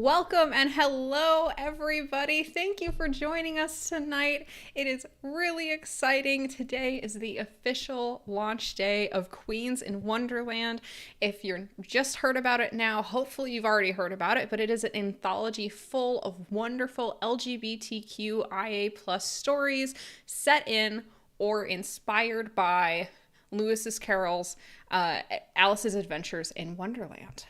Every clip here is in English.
Welcome and hello, everybody. Thank you for joining us tonight. It is really exciting. Today is the official launch day of Queens in Wonderland. If you're just heard about it now, hopefully you've already heard about it, but it is an anthology full of wonderful LGBTQIA plus stories set in or inspired by Lewis Carroll's Alice's Adventures in Wonderland.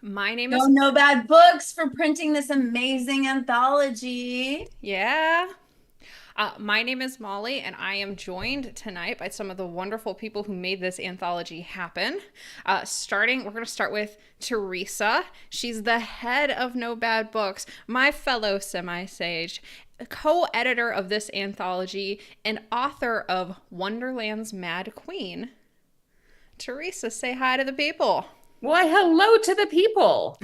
My name is... No Bad Books for printing this amazing anthology. Yeah. My name is Molly, and I am joined tonight by some of the wonderful people who made this anthology happen. We're going to start with Theresa. She's the head of No Bad Books, my fellow semi-sage, co-editor of this anthology, and author of Wonderland's Mad Queen. Theresa, say hi to the people. Why, hello to the people.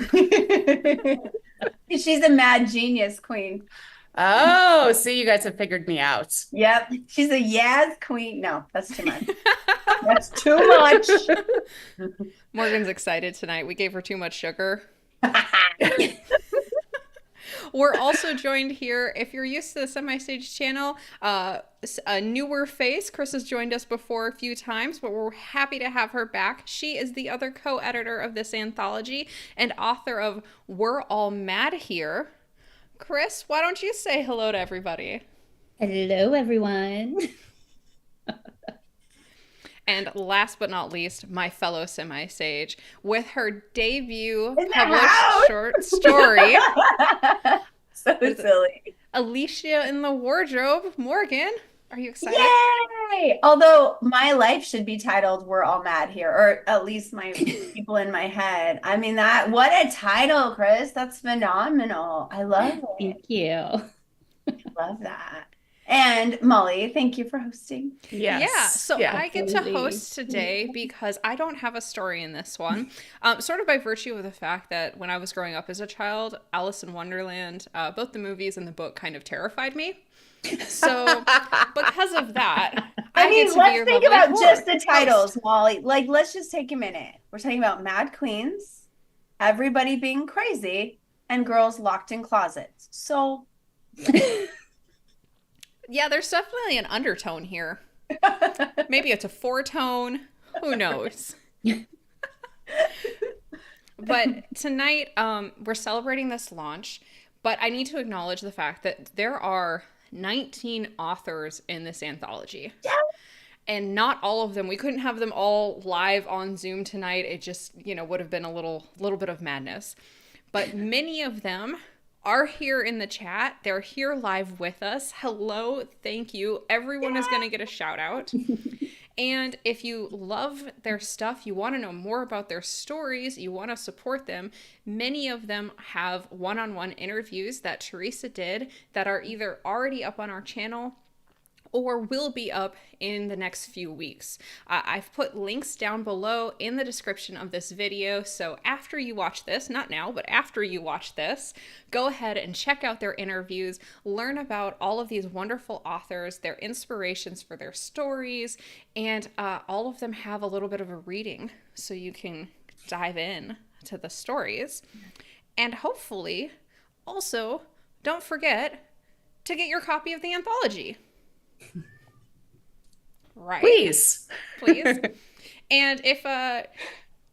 She's a mad genius queen. Oh, see, you guys have figured me out. Yep. She's a Yaz queen. No, that's too much. That's too much. Morgan's excited tonight. We gave her too much sugar. We're also joined here, if you're used to the Semi-Stage channel, a newer face. Chris has joined us before a few times, but we're happy to have her back. She is the other co-editor of this anthology and author of We're All Mad Here. Chris, why don't you say hello to everybody? Hello, everyone. And last but not least, my fellow semi-sage, with her debut published short story. So silly. Alicia in the Wardrobe. Morgan, are you excited? Yay! Although my life should be titled We're All Mad Here, or at least my people in my head. I mean, what a title, Chris. That's phenomenal. I love it. Thank you. I love that. And Molly, thank you for hosting. Yes. Yeah, I get to host today because I don't have a story in this one. Sort of by virtue of the fact that when I was growing up as a child, Alice in Wonderland, both the movies and the book kind of terrified me. So because of that, I mean, let's think about just the titles, Molly. Like, let's just take a minute. We're talking about Mad Queens, everybody being crazy, and girls locked in closets. So... Yeah, there's definitely an undertone here. Maybe it's a four-tone. Who knows? But tonight, we're celebrating this launch, but I need to acknowledge the fact that there are 19 authors in this anthology. Yeah. And not all of them, we couldn't have them all live on Zoom tonight. It just, would have been a little bit of madness. But many of them are here in the chat. They're here live with us. Hello, thank you. Everyone is going to get a shout out. And if you love their stuff, you want to know more about their stories, you want to support them, many of them have one-on-one interviews that Theresa did that are either already up on our channel or will be up in the next few weeks. I've put links down below in the description of this video, so after you watch this, not now, but after you watch this, go ahead and check out their interviews, learn about all of these wonderful authors, their inspirations for their stories, and all of them have a little bit of a reading, so you can dive in to the stories. And hopefully, also, don't forget to get your copy of the anthology. Right. Please. And if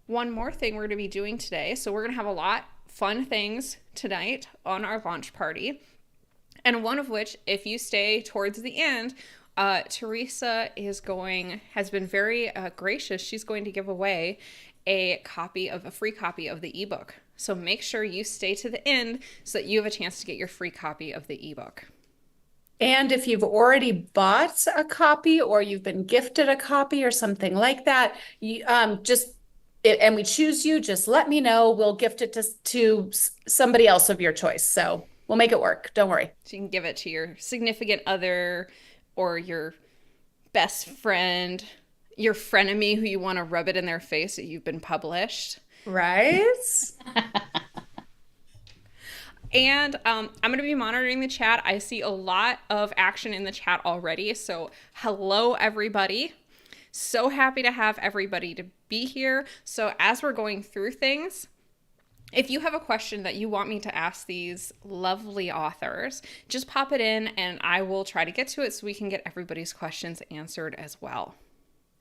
one more thing we're going to be doing today, so we're going to have a lot fun things tonight on our launch party, and one of which, if you stay towards the end, Theresa has been very gracious. She's going to give away a free copy of the ebook. So make sure you stay to the end so that you have a chance to get your free copy of the ebook. And if you've already bought a copy or you've been gifted a copy or something like that, and we choose you, just let me know. We'll gift it to somebody else of your choice. So we'll make it work. Don't worry. So you can give it to your significant other or your best friend, your frenemy who you want to rub it in their face that you've been published. Right? And I'm going to be monitoring the chat. I see a lot of action in the chat already. So hello, everybody. So happy to have everybody to be here. So as we're going through things, if you have a question that you want me to ask these lovely authors, just pop it in and I will try to get to it so we can get everybody's questions answered as well.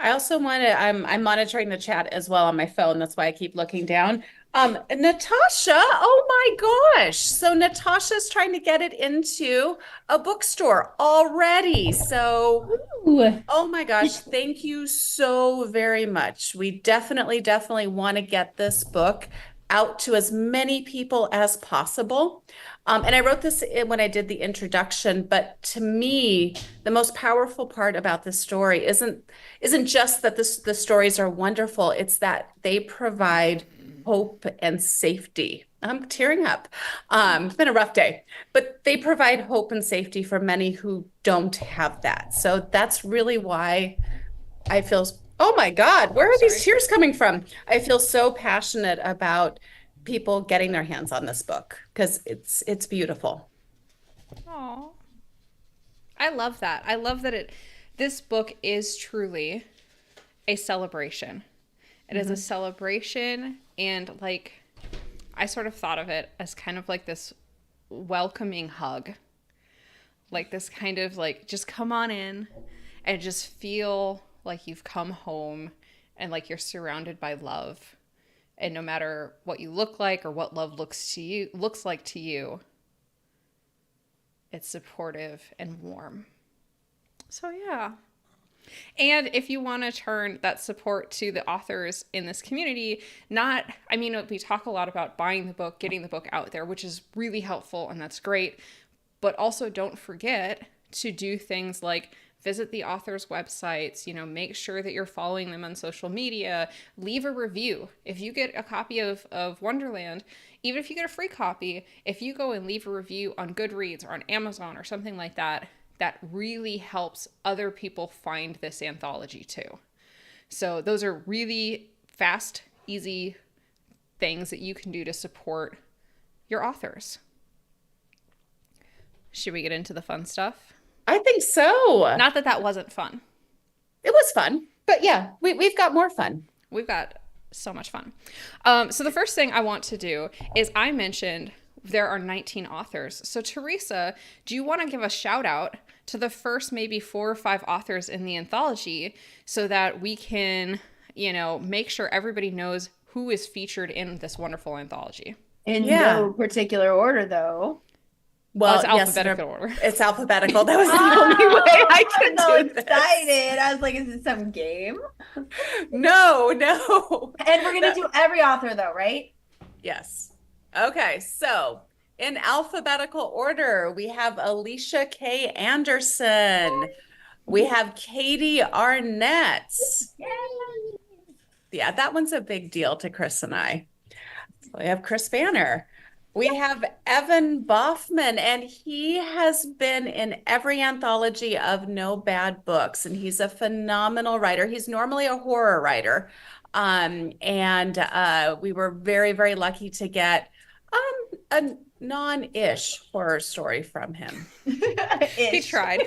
I also want to, I'm monitoring the chat as well on my phone. That's why I keep looking down. Natasha, oh my gosh. So Natasha's trying to get it into a bookstore already. So, Ooh. oh my gosh, thank you so very much. We definitely want to get this book out to as many people as possible. And I wrote this when I did the introduction, but to me, the most powerful part about this story isn't just that the stories are wonderful, it's that they provide hope and safety. I'm tearing up. It's been a rough day, but they provide hope and safety for many who don't have that. So that's really why I feel, oh my God, where are these tears coming from? I feel so passionate about people getting their hands on this book because it's beautiful. Oh, I love that. I love that this book is truly a celebration. It is a celebration, and like I sort of thought of it as kind of like this welcoming hug. Like this kind of like just come on in and just feel like you've come home and like you're surrounded by love. And no matter what you look like or what love looks like to you, it's supportive and warm. So yeah. And if you want to turn that support to the authors in this community, we talk a lot about buying the book, getting the book out there, which is really helpful and that's great. But also don't forget to do things like visit the authors' websites, make sure that you're following them on social media, leave a review. If you get a copy of Wonderland, even if you get a free copy, if you go and leave a review on Goodreads or on Amazon or something like that, that really helps other people find this anthology too. So those are really fast, easy things that you can do to support your authors. Should we get into the fun stuff? I think so. Not that wasn't fun. It was fun, but yeah, we've got more fun. We've got so much fun. So the first thing I want to do is I mentioned there are 19 authors. So Theresa, do you want to give a shout out to the first maybe 4 or 5 authors in the anthology so that we can, make sure everybody knows who is featured in this wonderful anthology? In no particular order, though. Well, it's alphabetical order. It's alphabetical. That was the only way I could do this. Excited. I was like, is it some game? No. And we're going to do every author though, right? Yes. Okay. So in alphabetical order, we have Alicia K. Anderson. We have Katie Arnett. Yay. Yeah, that one's a big deal to Chris and I. So we have Chris Bannor. We have Evan Baughfman, and he has been in every anthology of No Bad Books, and he's a phenomenal writer. He's normally a horror writer, and we were very, very lucky to get a non-ish horror story from him. He tried.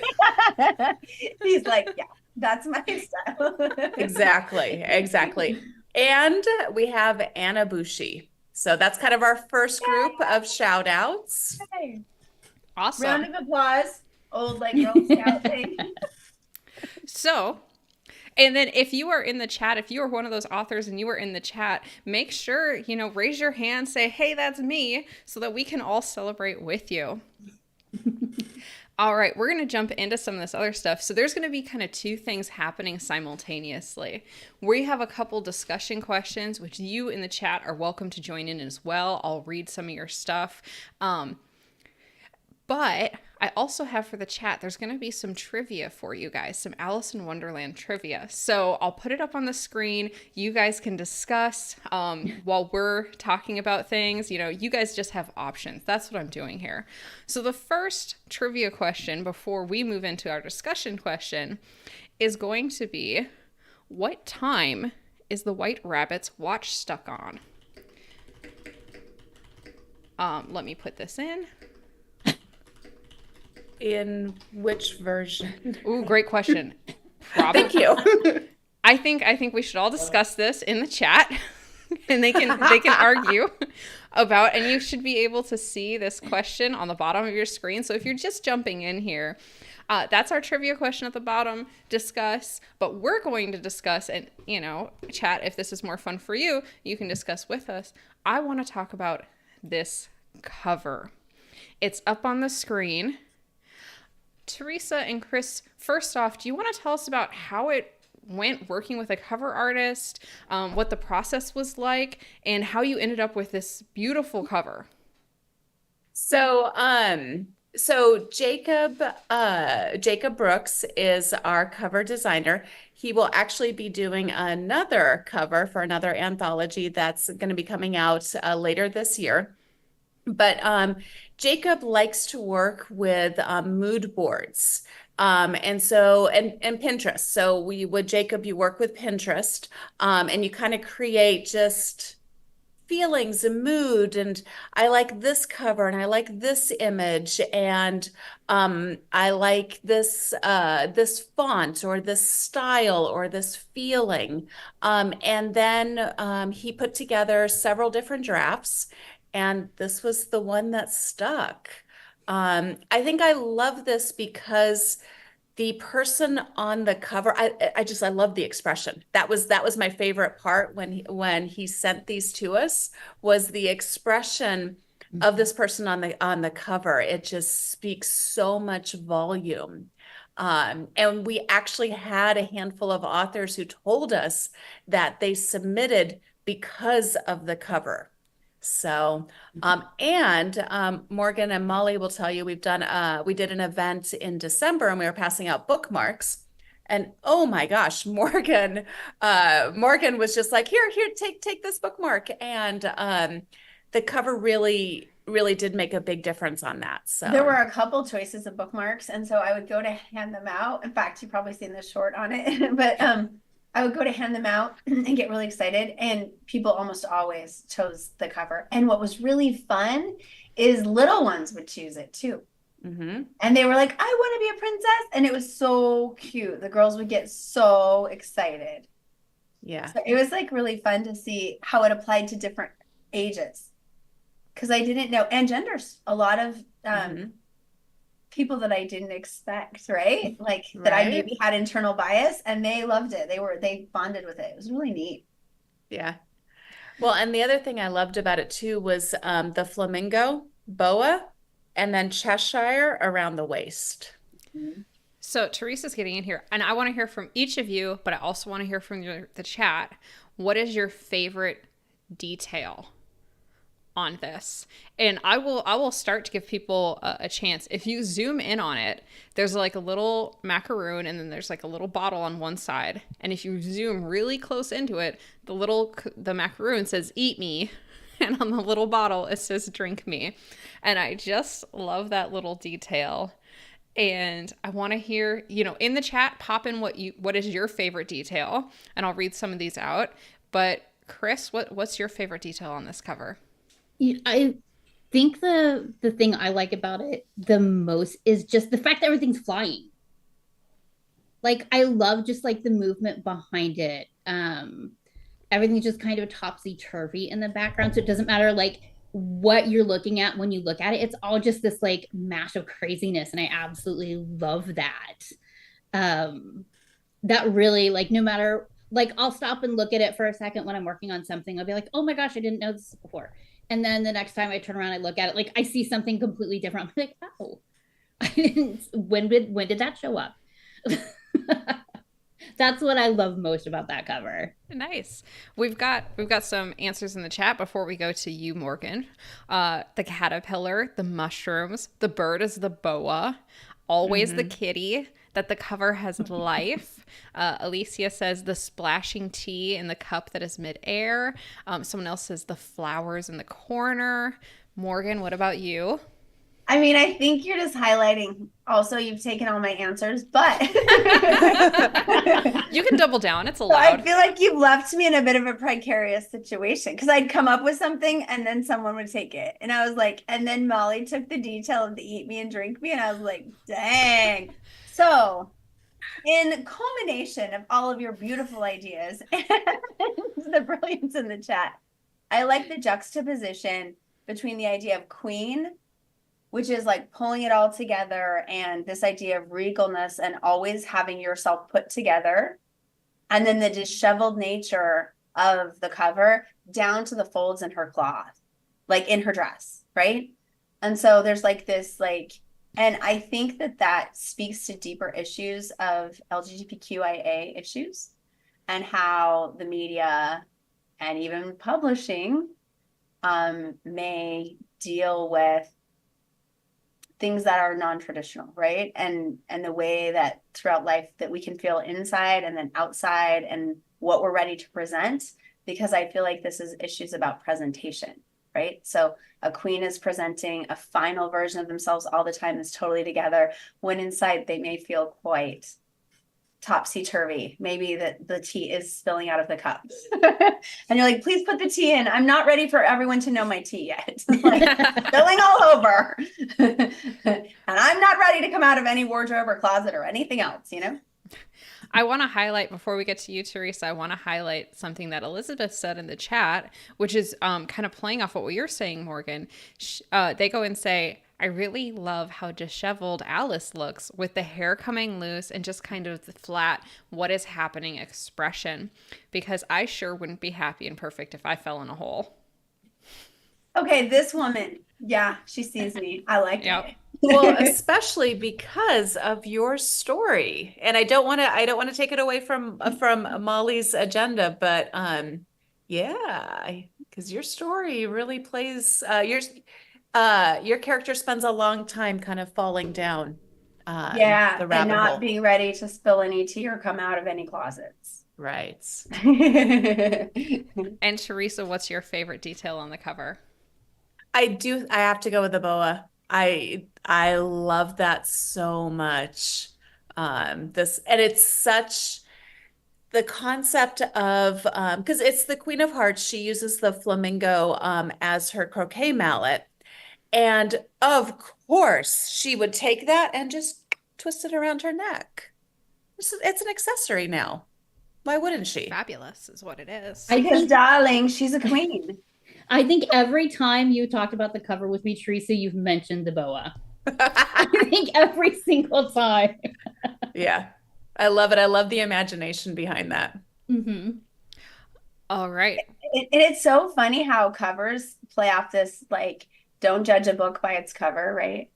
He's like, yeah, that's my style. Exactly. And we have Anna Bushi. So that's kind of our first group of shout outs. Hey. Awesome. Round of applause. Old like Girl Scout thing. So, and then if you are in the chat, if you are one of those authors and you are in the chat, make sure, raise your hand, say, hey, that's me, so that we can all celebrate with you. All right, we're going to jump into some of this other stuff. So there's going to be kind of 2 things happening simultaneously. We have a couple discussion questions, which you in the chat are welcome to join in as well. I'll read some of your stuff. But I also have for the chat, there's going to be some trivia for you guys, some Alice in Wonderland trivia. So I'll put it up on the screen. You guys can discuss while we're talking about things. You guys just have options. That's what I'm doing here. So the first trivia question before we move into our discussion question is going to be, what time is the White Rabbit's watch stuck on? Let me put this in. In which version? Ooh, great question. Thank you. I think we should all discuss this in the chat. and they can argue about, and you should be able to see this question on the bottom of your screen. So if you're just jumping in here, that's our trivia question at the bottom. Discuss, but we're going to discuss, and chat, if this is more fun for you, you can discuss with us. I want to talk about this cover. It's up on the screen. Theresa and Chris, first off, do you want to tell us about how it went working with a cover artist, what the process was like, and how you ended up with this beautiful cover? So Jacob Brooks is our cover designer. He will actually be doing another cover for another anthology that's going to be coming out later this year. But Jacob likes to work with mood boards. And Pinterest. So Jacob, you work with Pinterest, and you kind of create just feelings and mood, and I like this cover, and I like this image, and I like this font, or this style, or this feeling. And then he put together several different drafts, and this was the one that stuck. I think I love this because the person on the cover, I love the expression. That was my favorite part when he sent these to us, was the expression of this person on the cover. It just speaks so much volume. And we actually had a handful of authors who told us that they submitted because of the cover. So, Morgan and Molly will tell you, we did an event in December, and we were passing out bookmarks, and oh my gosh, Morgan was just like, here, take this bookmark. And, the cover really did make a big difference on that. So there were a couple choices of bookmarks, and so I would go to hand them out. In fact, you've probably seen the short on it, but, I would go to hand them out and get really excited, and people almost always chose the cover. And what was really fun is little ones would choose it too. Mm-hmm. And they were like, I want to be a princess. And it was so cute. The girls would get so excited. Yeah. So it was like really fun to see how it applied to different ages. Because I didn't know, and genders, a lot of people that I didn't expect, right? Like that I maybe had internal bias, and they loved it. They bonded with it. It was really neat. Yeah. Well, and the other thing I loved about it too was the flamingo boa, and then Cheshire around the waist. So Theresa's getting in here, and I want to hear from each of you, but I also want to hear from the chat. What is your favorite detail on this? And I will start to give people a chance. If you zoom in on it, there's like a little macaroon, and then there's like a little bottle on one side. And if you zoom really close into it, the macaroon says "eat me," and on the little bottle it says "drink me." And I just love that little detail. And I want to hear, in the chat, pop in what is your favorite detail, and I'll read some of these out. But Chris, what's your favorite detail on this cover? I think the thing I like about it the most is just the fact that everything's flying. Like, I love just like the movement behind it. Everything's just kind of topsy-turvy in the background, so it doesn't matter like what you're looking at when you look at it. It's all just this like mash of craziness, and I absolutely love that. That really, like, no matter, like, I'll stop and look at it for a second when I'm working on something. I'll be like, oh my gosh, I didn't know this before. And then the next time I turn around, I look at it, like, I see something completely different. I'm like, oh, I didn't, when did that show up? That's what I love most about that cover. Nice. We've got some answers in the chat before we go to you, Morgan. The caterpillar, the mushrooms, the bird is the boa, always the kitty, that the cover has life. Alicia says the splashing tea in the cup that is midair. Someone else says the flowers in the corner. Morgan, what about you? I mean, I think you're just highlighting. Also, you've taken all my answers, but you can double down. It's allowed. So I feel like you've left me in a bit of a precarious situation, because I'd come up with something and then someone would take it. And I was like, and then Molly took the detail of the eat me and drink me. And I was like, dang. So in culmination of all of your beautiful ideas and the brilliance in the chat, I like the juxtaposition between the idea of queen, which is like pulling it all together, and this idea of regalness and always having yourself put together, and then the disheveled nature of the cover down to the folds in her cloth, like in her dress, right? And so there's like this like, and I think that that speaks to deeper issues of LGBTQIA issues and how the media and even publishing may deal with things that are non-traditional, right? And the way that throughout life that we can feel inside and then outside and what we're ready to present, because I feel like this is issues about presentation, right? So a queen is presenting a final version of themselves all the time that's totally together, when inside they may feel quite topsy-turvy. Maybe the tea is spilling out of the cup. And you're like, please put the tea in. I'm not ready for everyone to know my tea yet. Like, spilling all over. And I'm not ready to come out of any wardrobe or closet or anything else, you know? I want to highlight, before we get to you, Theresa, I want to highlight something that Elizabeth said in the chat, which is kind of playing off what you're saying, Morgan. They go and say, I really love how disheveled Alice looks with the hair coming loose and just kind of the flat, what is happening expression, because I sure wouldn't be happy and perfect if I fell in a hole. Okay, this woman, yeah, she sees me. I like it. Well, especially because of your story. And I don't want to take it away from Molly's agenda, but yeah, because your story really plays your character spends a long time kind of falling down the rabbit and not hole. Being ready to spill any tea or come out of any closets. Right. And Theresa, what's your favorite detail on the cover? I have to go with the boa. I love that so much. And it's such the concept of because it's the Queen of Hearts. She uses the flamingo as her croquet mallet. And of course, she would take that and just twist it around her neck. It's an accessory now. Why wouldn't she? Fabulous is what it is. Because, darling, she's a queen. I think every time you talked about the cover with me, Theresa, you've mentioned the boa. I think every single time. Yeah. I love it. I love the imagination behind that. Mm-hmm. All right. It's so funny how covers play off this, like, don't judge a book by its cover, right?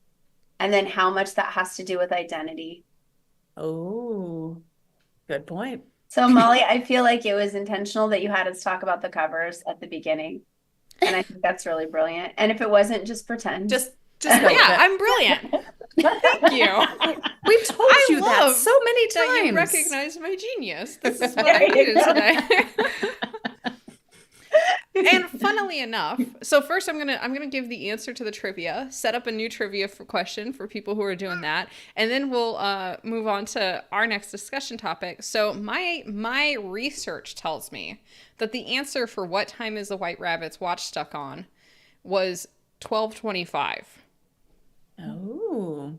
And then how much that has to do with identity. Oh, good point. So, Molly, I feel like it was intentional that you had us talk about the covers at the beginning. And I think that's really brilliant. And if it wasn't, just pretend. Just yeah, I'm brilliant. Thank you. We've told you that so many times. That you recognize my genius. This is what I do today. And funnily enough, so first I'm gonna give the answer to the trivia, set up a new trivia question for people who are doing that, and then we'll move on to our next discussion topic. So my research tells me that the answer for what time is the White Rabbit's watch stuck on was 12:25. Oh,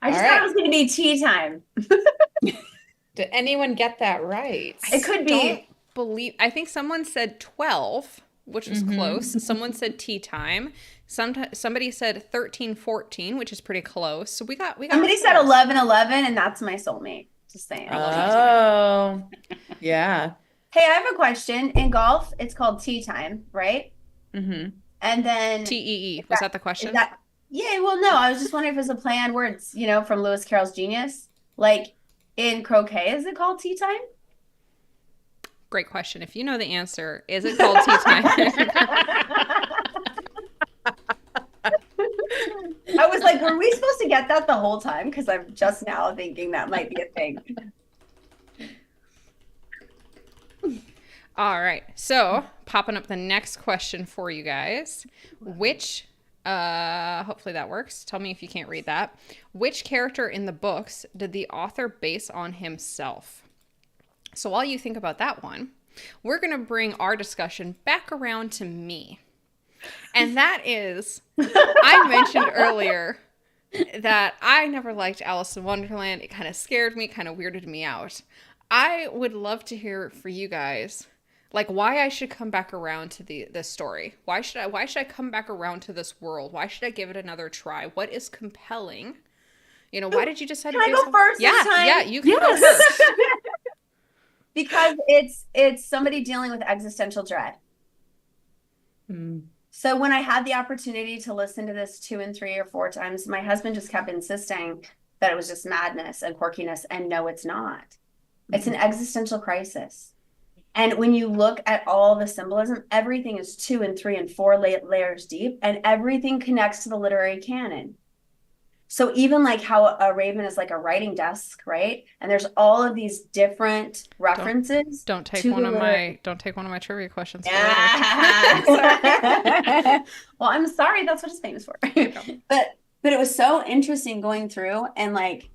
I just thought it was going to be tea time. Did anyone get that right? It could be. I think someone said 12, which was close. Someone said tea time. Somebody said 13:14, which is pretty close. So we got somebody said 11:11, and that's my soulmate. Just saying. Oh, yeah. Hey, I have a question. In golf, it's called tea time, right? Mm-hmm. And then TEE. Was that the question? Yeah, well, no, I was just wondering if it was a play on words, from Lewis Carroll's Genius. Like in croquet, is it called tea time? Great question. If you know the answer, is it called tea time? I was like, were we supposed to get that the whole time? Because I'm just now thinking that might be a thing. All right. So popping up the next question for you guys. Which, hopefully that works. Tell me if you can't read that. Which character in the books did the author base on himself? So while you think about that one, we're going to bring our discussion back around to me. And that is, I mentioned earlier that I never liked Alice in Wonderland. It kind of scared me, kind of weirded me out. I would love to hear for you guys, Like why I should come back around to this story. Why should I come back around to this world? Why should I give it another try? What is compelling? You know, why did you decide Can to I do go so? first this Yeah, time? yeah, you can go first. Because it's somebody dealing with existential dread. So when I had the opportunity to listen to this 2 and 3 or 4 times, my husband just kept insisting that it was just madness and quirkiness, and no, it's not. It's an existential crisis. And when you look at all the symbolism, everything is 2 and 3 and 4 layers deep, and everything connects to the literary canon. So even like how a raven is like a writing desk, right? And there's all of these different references. Don't take one of my trivia questions. Yeah. Well, I'm sorry, that's what it's famous for. But it was so interesting going through and like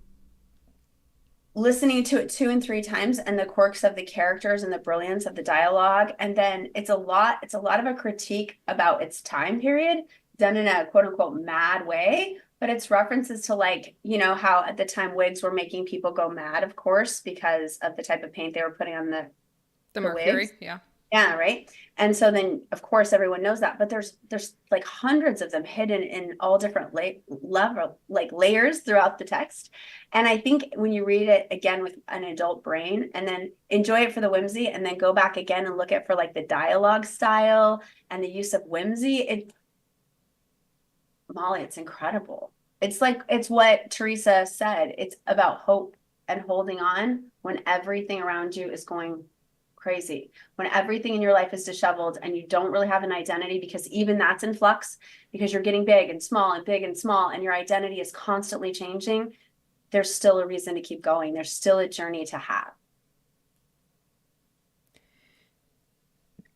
listening to it 2 and 3 times, and the quirks of the characters and the brilliance of the dialogue. And then it's a lot of a critique about its time period done in a quote unquote mad way. But it's references to like, you know, how at the time wigs were making people go mad, of course, because of the type of paint they were putting on the mercury wigs. Yeah, right. And so then of course everyone knows that, but there's like hundreds of them hidden in all different layers throughout the text. And I think when you read it again with an adult brain and then enjoy it for the whimsy and then go back again and look at for like the dialogue style and the use of whimsy, Molly, it's incredible. It's like, it's what Theresa said. It's about hope and holding on when everything around you is going crazy, when everything in your life is disheveled and you don't really have an identity, because even that's in flux because you're getting big and small and big and small and your identity is constantly changing. There's still a reason to keep going. There's still a journey to have.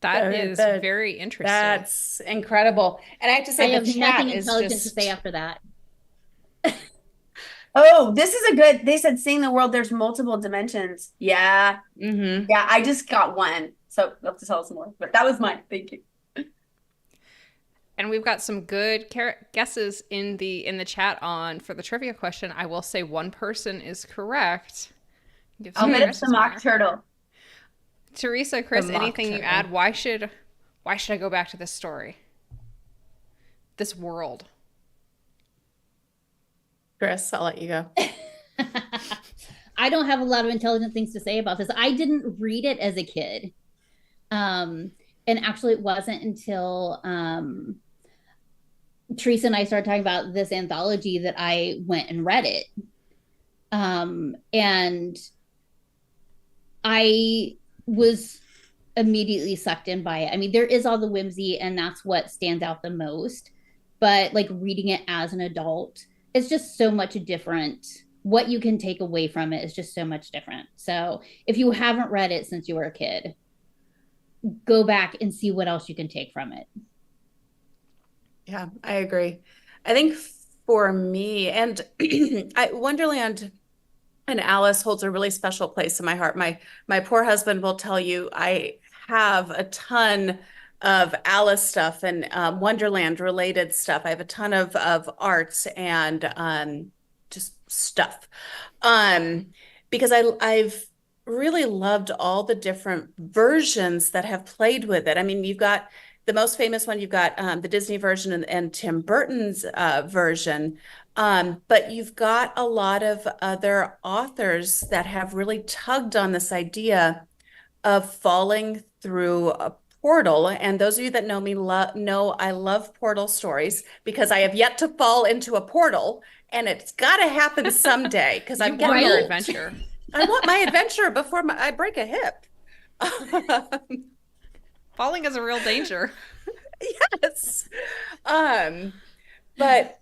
That is very interesting. That's incredible. And I have to say, I have nothing intelligent to say after that. Oh, this is a good, they said seeing the world, there's multiple dimensions. Yeah. Yeah, I just got one. So you'll have to tell us more. But that was mine. Thank you. And we've got some good guesses in the chat for the trivia question. I will say one person is correct. I'll bet it's the mock turtle. Theresa, Chris, anything you add? Why should I go back to this story? This world. Chris, I'll let you go. I don't have a lot of intelligent things to say about this. I didn't read it as a kid. And actually it wasn't until Theresa and I started talking about this anthology that I went and read it. And I was immediately sucked in by it. I mean, there is all the whimsy and that's what stands out the most, but like reading it as an adult, it's just so much different. What you can take away from it is just so much different. So if you haven't read it since you were a kid, go back and see what else you can take from it. Yeah, I agree. I think for me, and Wonderland and Alice holds a really special place in my heart. My poor husband will tell you I have a ton of Alice stuff and Wonderland related stuff. I have a ton of arts and just stuff because I've really loved all the different versions that have played with it. I mean, you've got the most famous one, you've got the Disney version and Tim Burton's version. But you've got a lot of other authors that have really tugged on this idea of falling through a portal. And those of you that know me know I love portal stories because I have yet to fall into a portal, and it's got to happen someday because I'm getting your adventure. I want my adventure before I break a hip. Falling is a real danger. Yes. But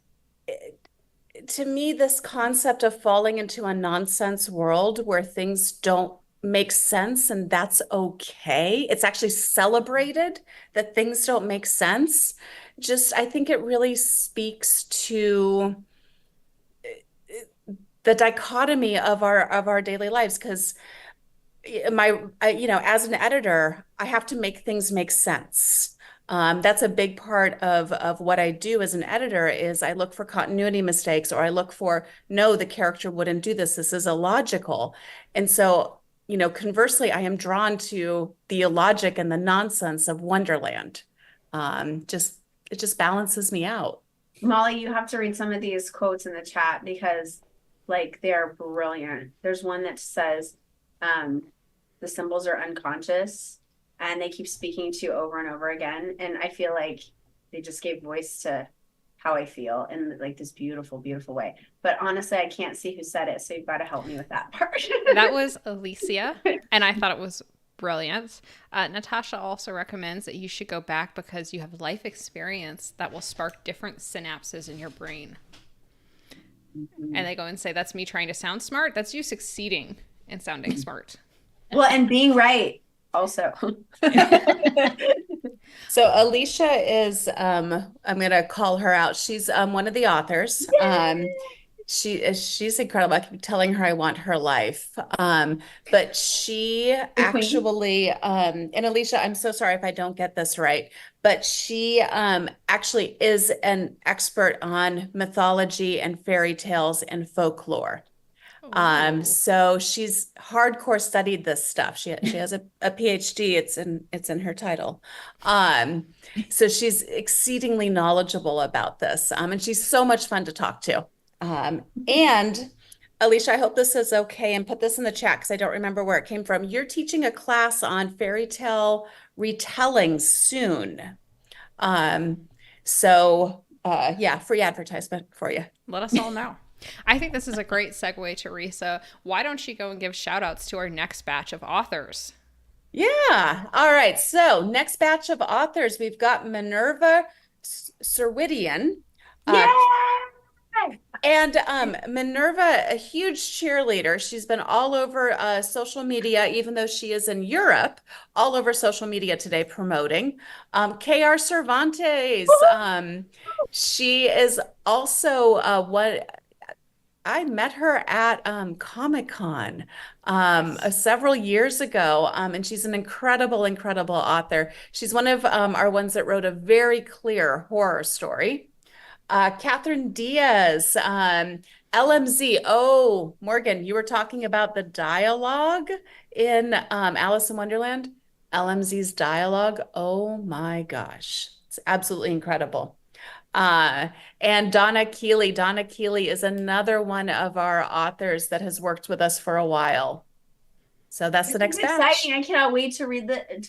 to me, this concept of falling into a nonsense world where things don't make sense and that's okay. It's actually celebrated that things don't make sense. Just, I think it really speaks to the dichotomy of our daily lives, because as an editor, I have to make things make sense. That's a big part of what I do as an editor is I look for continuity mistakes, or I look for, no, the character wouldn't do this. This is illogical. And so, conversely, I am drawn to the illogic and the nonsense of Wonderland. It just balances me out. Molly, you have to read some of these quotes in the chat because they're brilliant. There's one that says, the symbols are unconscious and they keep speaking to you over and over again. And I feel like they just gave voice to how I feel in this beautiful, beautiful way. But honestly, I can't see who said it. So you've got to help me with that part. That was Alicia. And I thought it was brilliant. Natasha also recommends that you should go back because you have life experience that will spark different synapses in your brain. Mm-hmm. And they go and say, that's me trying to sound smart. That's you succeeding in sounding smart. Well, and being right also. So Alicia is, I'm going to call her out. She's one of the authors. She's incredible. I keep telling her I want her life. But she actually, and Alicia, I'm so sorry if I don't get this right, but she actually is an expert on mythology and fairy tales and folklore. So she's hardcore studied this stuff. She has a PhD. It's in her title. So she's exceedingly knowledgeable about this. And she's so much fun to talk to. And Alicia, I hope this is okay, and put this in the chat because I don't remember where it came from. You're teaching a class on fairy tale retelling soon. So free advertisement for you. Let us all know. I think this is a great segue, Theresa. Why don't you go and give shout outs to our next batch of authors? Yeah. All right. So next batch of authors, we've got Minerva Cerridwen. And Minerva, a huge cheerleader. She's been all over social media, even though she is in Europe, all over social media today promoting. K.R. Cervantes. She is also what I met her at Comic-Con several years ago, and she's an incredible, incredible author. She's one of our ones that wrote a very clear horror story. Catherine Diaz, LMZ. Oh, Morgan, you were talking about the dialogue in Alice in Wonderland. LMZ's dialogue. Oh my gosh. It's absolutely incredible. And Donna Keeley. Donna Keeley is another one of our authors that has worked with us for a while. So that's the next batch. Exciting. I cannot wait to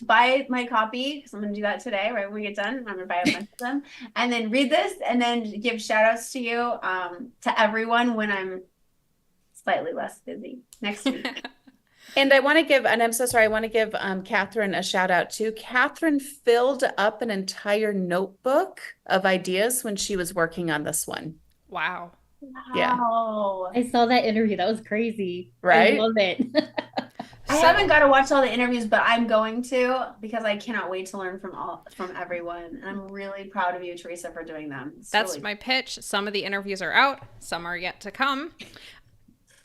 buy my copy because I'm going to do that today, right when we get done. I'm going to buy a bunch of them and then read this and then give shout outs to you, to everyone when I'm slightly less busy next week. And I want to give, and I'm so sorry, I want to give Catherine a shout out too. Catherine filled up an entire notebook of ideas when she was working on this one. Wow. Yeah. I saw that interview. That was crazy. Right? I love it. I haven't got to watch all the interviews, but I'm going to because I cannot wait to learn from everyone. And I'm really proud of you, Theresa, for doing them. That's my pitch. Some of the interviews are out. Some are yet to come.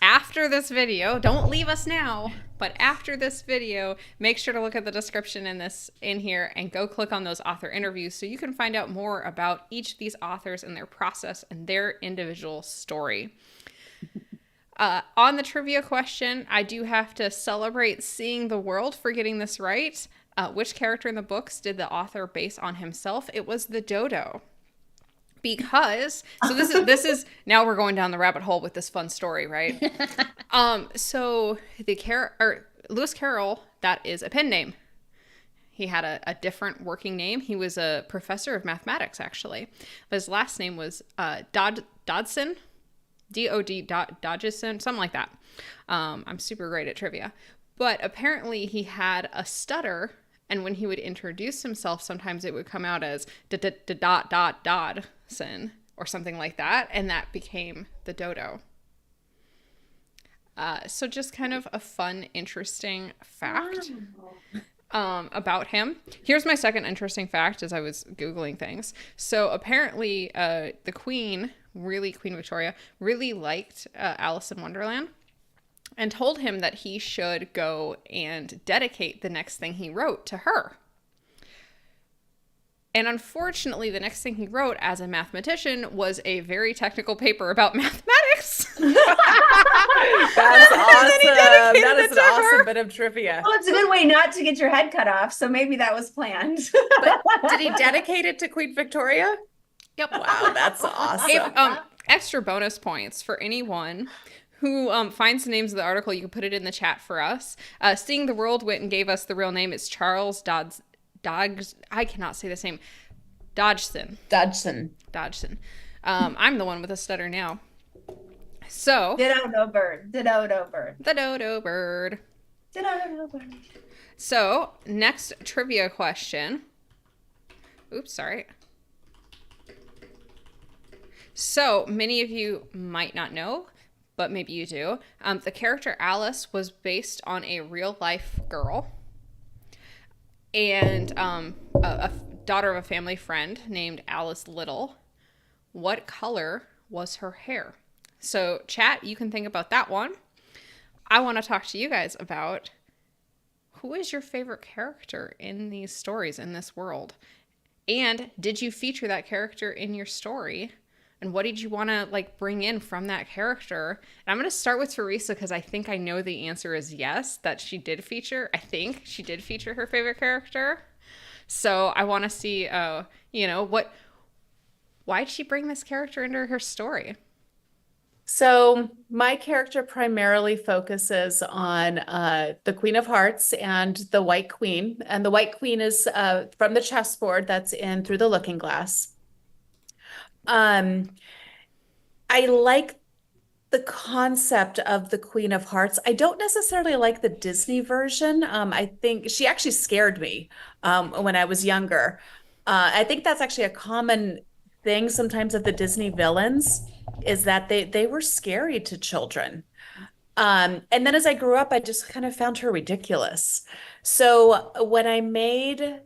After this video, don't leave us now, but after this video, make sure to look at the description in here and go click on those author interviews so you can find out more about each of these authors and their process and their individual story. On the trivia question, I do have to celebrate Seeing the World for getting this right. Which character in the books did the author base on himself? It was the dodo. Because this is now we're going down the rabbit hole with this fun story, right? So Lewis Carroll, that is a pen name. He had a different working name. He was a professor of mathematics, actually. But his last name was Dodson, D-O-D, Dodgeson, something like that. I'm super great at trivia. But apparently he had a stutter, and when he would introduce himself, sometimes it would come out as Dodson or something like that, and that became the dodo. So just kind of a fun, interesting fact about him. Here's my second interesting fact as I was Googling things. So apparently the Queen Victoria, really liked Alice in Wonderland and told him that he should go and dedicate the next thing he wrote to her. And unfortunately, the next thing he wrote as a mathematician was a very technical paper about mathematics. That's awesome. he dedicated That is it an to awesome her. bit of trivia. Well, it's a good way not to get your head cut off, so maybe that was planned. But did he dedicate it to Queen Victoria? Yep. Wow, that's If, awesome. extra bonus points for anyone who finds the names of the article, you can put it in the chat for us. Seeing the World went and gave us the real name. It's Charles Dodds. I cannot say this name. Dodgson. Dodgson. I'm the one with a stutter now. So. Ditto no bird. Ditto no bird. The dodo bird. Ditto no bird. So, next trivia question. Oops, sorry. So, many of you might not know, but maybe you do. The character Alice was based on a real-life girl and a daughter of a family friend named Alice Little. What color was her hair? So, chat, you can think about that one. I want to talk to you guys about who is your favorite character in these stories, in this world? And did you feature that character in your story? And what did you want to like bring in from that character? And I'm going to start with Theresa because I think I know the answer is yes, that she did feature. I think she did feature her favorite character. So I want to see, why'd she bring this character into her story? So my character primarily focuses on the Queen of Hearts and the White Queen. And the White Queen is from the chessboard that's in Through the Looking Glass. I like the concept of the Queen of Hearts. I don't necessarily like the Disney version. I think she actually scared me when I was younger. I think that's actually a common thing sometimes of the Disney villains is that they were scary to children. And then as I grew up, I just kind of found her ridiculous. So when I made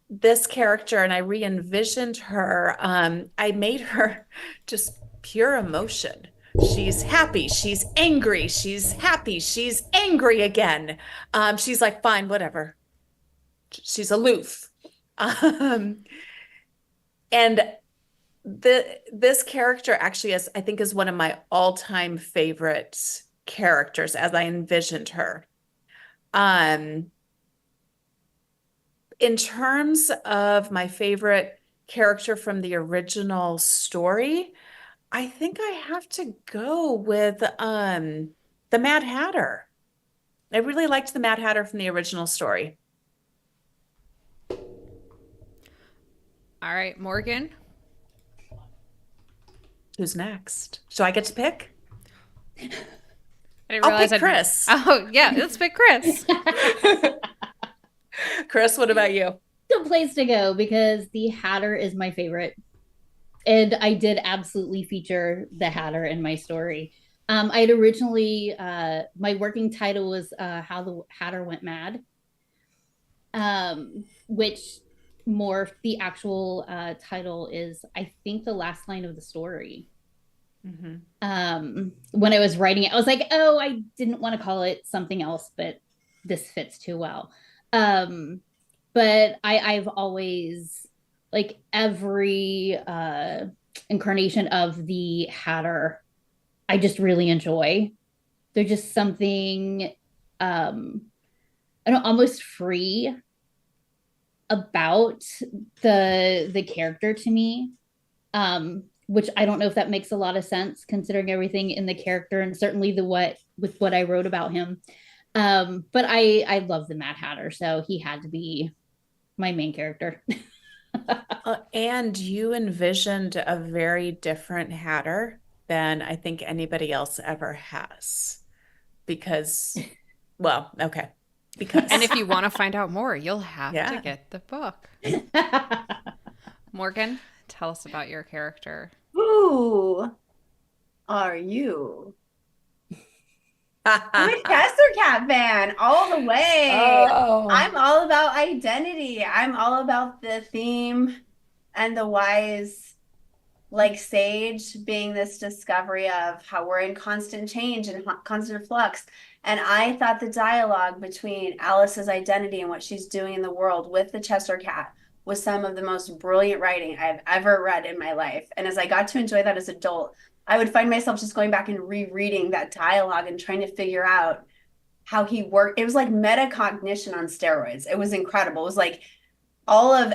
this character and I re-envisioned her, I made her just pure emotion. She's happy, she's angry, she's happy, she's angry again. She's like, fine, whatever. She's aloof. And this character actually I think is one of my all-time favorite characters as I envisioned her. In terms of my favorite character from the original story, I think I have to go with the Mad Hatter. I really liked the Mad Hatter from the original story. All right, Morgan. Who's next? So I get to pick? I didn't realize I'll pick Chris. Oh, yeah, let's pick Chris. Chris, what about you? Good place to go because the Hatter is my favorite. And I did absolutely feature the Hatter in my story. I had originally, my working title was How the Hatter Went Mad, which the actual title is, I think, the last line of the story. Mm-hmm. When I was writing it, I was like, oh, I didn't want to call it something else, but this fits too well. But I've always, like, every incarnation of the Hatter, I just really enjoy. They're just something, I don't know, almost free about the character to me, which I don't know if that makes a lot of sense considering everything in the character and certainly with what I wrote about him. But I love the Mad Hatter, so he had to be my main character. And you envisioned a very different Hatter than I think anybody else ever has. Because, well, okay. Because. And if you want to find out more, you'll have to get the book. Morgan, tell us about your character. Who are you? I'm a Chester Cat fan all the way. Oh. I'm all about identity. I'm all about the theme and the wise, like sage being this discovery of how we're in constant change and constant flux. And I thought the dialogue between Alice's identity and what she's doing in the world with the Chester Cat was some of the most brilliant writing I've ever read in my life. And as I got to enjoy that as an adult, I would find myself just going back and rereading that dialogue and trying to figure out how he worked. It was like metacognition on steroids. It was incredible. It was like all of,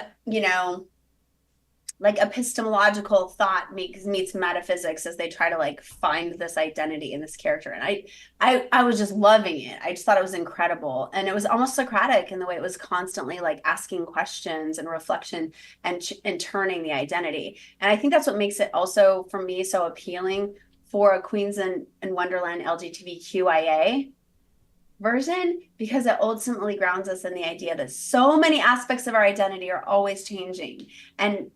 like epistemological thought meets metaphysics as they try to like find this identity in this character. And I was just loving it. I just thought it was incredible. And it was almost Socratic in the way it was constantly like asking questions and reflection and turning the identity. And I think that's what makes it also for me so appealing for a Queens and Wonderland LGBTQIA version, because it ultimately grounds us in the idea that so many aspects of our identity are always changing, and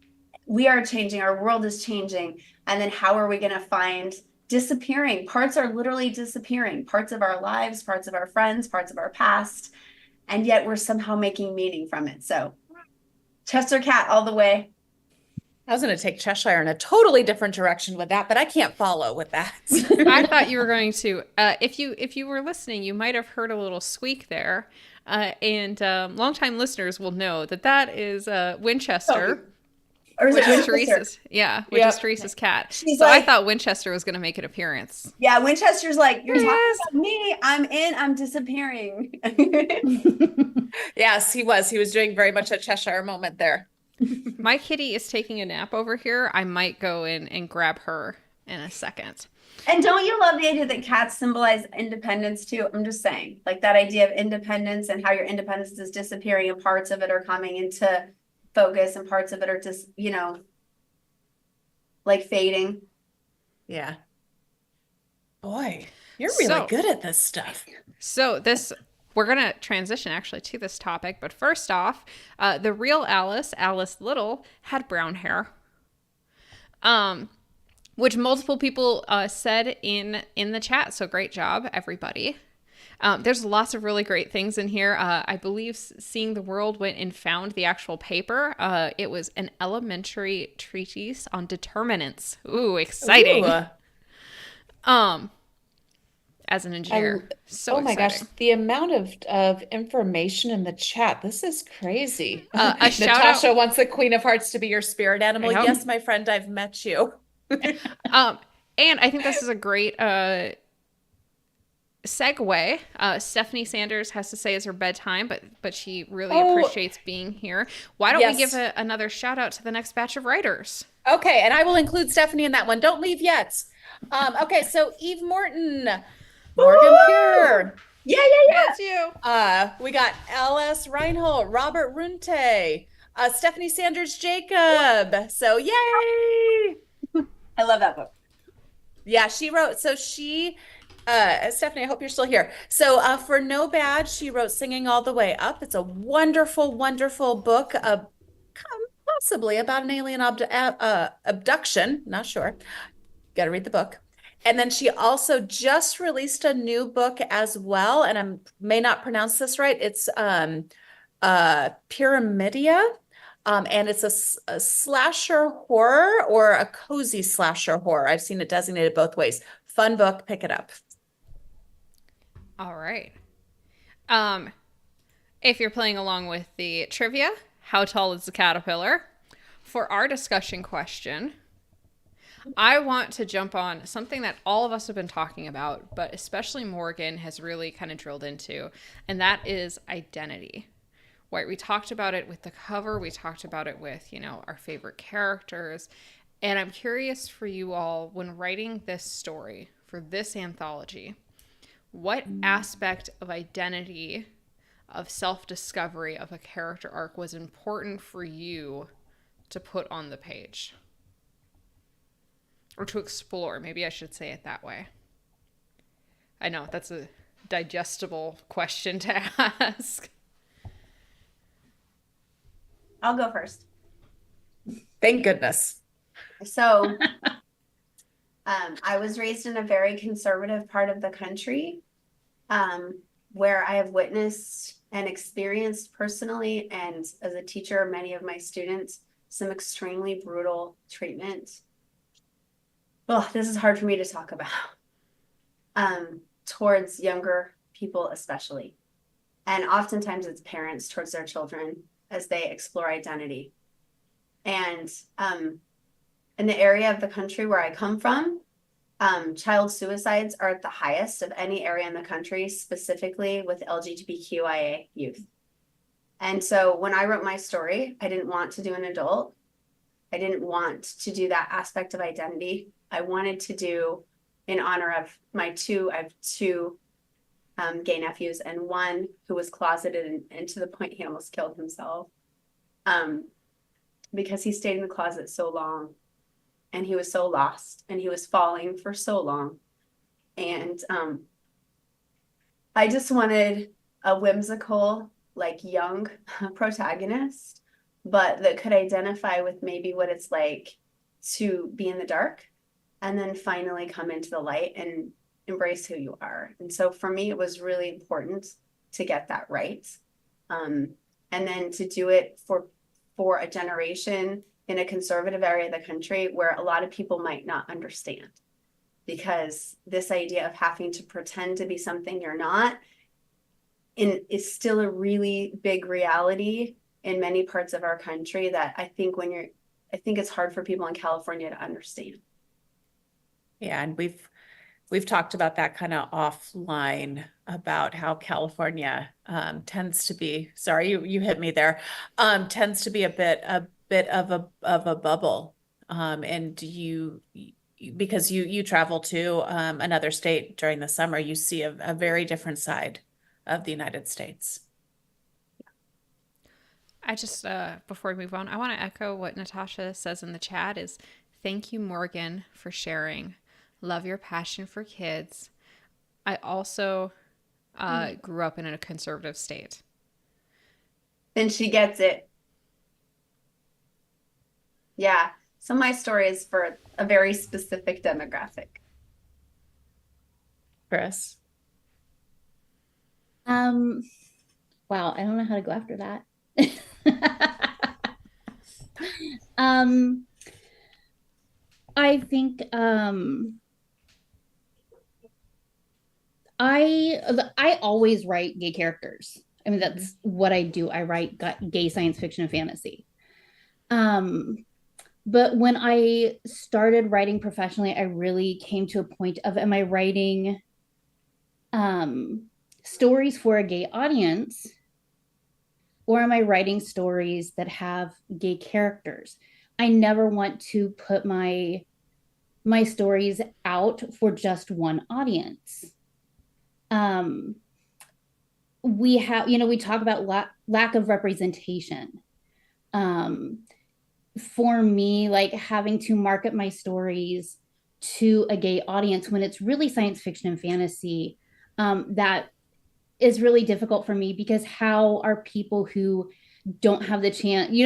we are changing, our world is changing. And then how are we going to find disappearing? Parts are literally disappearing, parts of our lives, parts of our friends, parts of our past, and yet we're somehow making meaning from it. So Chester Cat all the way. I was going to take Cheshire in a totally different direction with that, but I can't follow with that. I thought you were going to. If you were listening, you might have heard a little squeak there, and longtime listeners will know that is Winchester. Or is which it is Theresa's? Yeah, which is Theresa's cat. She's so like, I thought Winchester was going to make an appearance. Yeah, Winchester's like, you're talking about me. I'm disappearing. Yes, he was. He was doing very much a Cheshire moment there. My kitty is taking a nap over here. I might go in and grab her in a second. And don't you love the idea that cats symbolize independence too? I'm just saying, like that idea of independence and how your independence is disappearing and parts of it are coming into focus and parts of it are just, like fading. Yeah. Boy, you're really good at this stuff. So we're going to transition actually to this topic. But first off, the real Alice Little, had brown hair. Which multiple people said in the chat. So great job, everybody. There's lots of really great things in here. I believe Seeing the World went and found the actual paper. It was an elementary treatise on determinants. Ooh, exciting. Ooh. As an engineer. Oh my gosh, the amount of information in the chat. This is crazy. Natasha wants the Queen of Hearts to be your spirit animal. Yes, my friend, I've met you. And I think this is a great segue. Stephanie Sanders has to say it's her bedtime, but she really appreciates being here. Why don't we give another shout out to the next batch of writers? Okay, and I will include Stephanie in that one. Don't leave yet. Okay, so Eve Morton, Morrigan Puhr. Yeah. That's you. We got L.S. Reinholt, Robert Runte, Stephanie Sanders Jacob. So yay! I love that book. Yeah, she wrote. So she. Stephanie, I hope you're still here. So for No Bad, she wrote Singing All the Way Up. It's a wonderful, wonderful book, possibly about an alien abduction. Not sure. Got to read the book. And then she also just released a new book as well, and I may not pronounce this right. It's Pyramidia, and it's a slasher horror or a cozy slasher horror. I've seen it designated both ways. Fun book. Pick it up. All right. If you're playing along with the trivia, how tall is the caterpillar? For our discussion question, I want to jump on something that all of us have been talking about, but especially Morgan has really kind of drilled into, and that is identity. Right? We talked about it with the cover. We talked about it with, our favorite characters. And I'm curious for you all, when writing this story for this anthology, what aspect of identity, of self-discovery, of a character arc was important for you to put on the page? Or to explore, maybe I should say it that way. I know, that's a digestible question to ask. I'll go first. Thank goodness. So I was raised in a very conservative part of the country, where I have witnessed and experienced personally, and as a teacher, many of my students, some extremely brutal treatment. Oh, this is hard for me to talk about, towards younger people especially. And oftentimes it's parents towards their children. as they explore identity. And in the area of the country where I come from, child suicides are at the highest of any area in the country, specifically with LGBTQIA youth. And so when I wrote my story, I didn't want to do an adult. I didn't want to do that aspect of identity. I wanted to do, in honor of I have two gay nephews, and one who was closeted and to the point he almost killed himself because he stayed in the closet so long, and he was so lost, and he was falling for so long. And I just wanted a whimsical, like, young protagonist, but that could identify with maybe what it's like to be in the dark and then finally come into the light and embrace who you are. And so for me, it was really important to get that right. And then to do it for a generation in a conservative area of the country where a lot of people might not understand, because this idea of having to pretend to be something you're not is still a really big reality in many parts of our country that I think it's hard for people in California to understand. Yeah, and we've talked about that kind of offline about how California tends to be, sorry, you hit me there, tends to be a bit of a bubble. And because you travel to another state during the summer, you see a very different side of the United States. I just, before we move on, I want to echo what Natasha says in the chat is, thank you, Morgan, for sharing. Love your passion for kids. I also grew up in a conservative state. And she gets it. Yeah. So my story is for a very specific demographic. Chris? Wow, I don't know how to go after that. I think I always write gay characters. I mean, that's what I do. I write gay science fiction and fantasy. But when I started writing professionally, I really came to a point of, am I writing stories for a gay audience, or am I writing stories that have gay characters? I never want to put my stories out for just one audience. We have, we talk about lack of representation. For me, like, having to market my stories to a gay audience when it's really science fiction and fantasy, that is really difficult for me, because how are people who don't have the chance,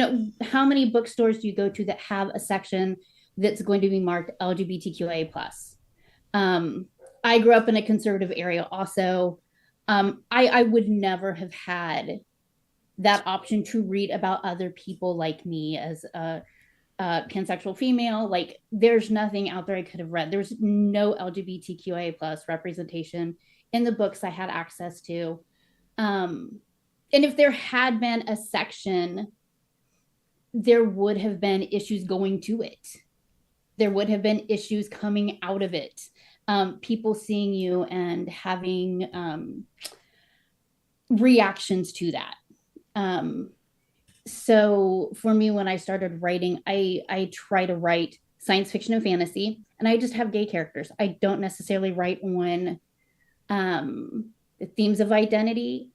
how many bookstores do you go to that have a section that's going to be marked LGBTQIA+? I grew up in a conservative area also. I would never have had that option to read about other people like me as a pansexual female. Like, there's nothing out there I could have read. There's no LGBTQIA+ representation in the books I had access to. And if there had been a section, there would have been issues going to it. There would have been issues coming out of it. People seeing you and having reactions to that. So for me, when I started writing, I try to write science fiction and fantasy, and I just have gay characters. I don't necessarily write on the themes of identity.